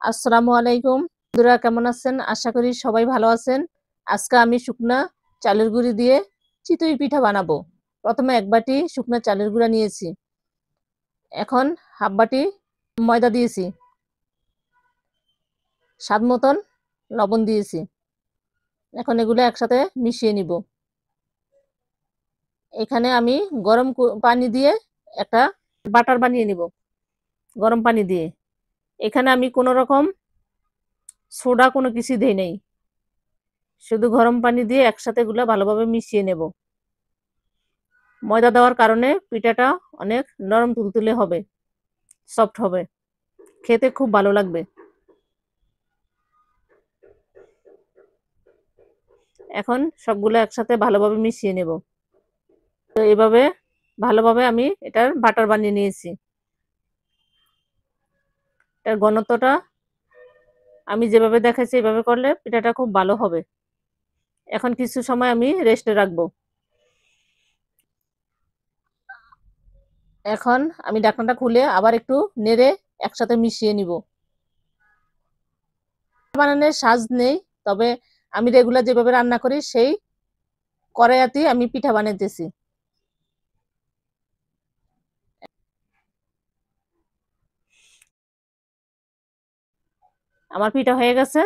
আসসালামু আলাইকুম। বন্ধুরা কেমন আছেন? আশা করি সবাই ভালো আছেন। আজকে আমি শুকনা চালের গুঁড়ি দিয়ে চিতই পিঠা বানাবো। প্রথমে ১ বাটি শুকনা চালের গুঁড়া নিয়েছি। এখন ১/২ বাটি ময়দা দিয়েছি। স্বাদ মতন লবণ দিয়েছি। এখন এগুলো একসাথে মিশিয়ে নিব। এখানে আমি গরম পানি দিয়ে একটা বাটার বানিয়ে নিব। গরম পানি দিয়ে। এখানে আমি কোনো রকম সোডা কোনো কিছু দেই নাই। শুধু গরম পানি দিয়ে একসাথে এগুলা ভালোভাবে মিশিয়ে নেব। ময়দা দেওয়ার কারণে পিঠাটা অনেক নরম তুলতুলে হবে, সফট হবে। খেতে খুব ভালো লাগবে। এখন সবগুলো একসাথে ভালোভাবে মিশিয়ে নেব। তো এভাবে ভালোভাবে আমি এটার বাটার বানিয়ে নিয়েছি। এটার ঘনত্বটা আমি যেভাবে দেখাচ্ছি এভাবে করলে পিঠাটা খুব ভালো হবে। এখন কিছু সময় আমি রেস্টে রাখবো। এখন আমি ঢাকনাটা খুলে আবার একটু নেড়ে একসাথে মিশিয়ে নিব। বানানোর সাজ নেই, তবে আমি রেগুলার যেভাবে রান্না করি সেই কড়াইয়াতেই আমি পিঠা বানাইতেছি। আমার পিঠা হয়ে গেছে।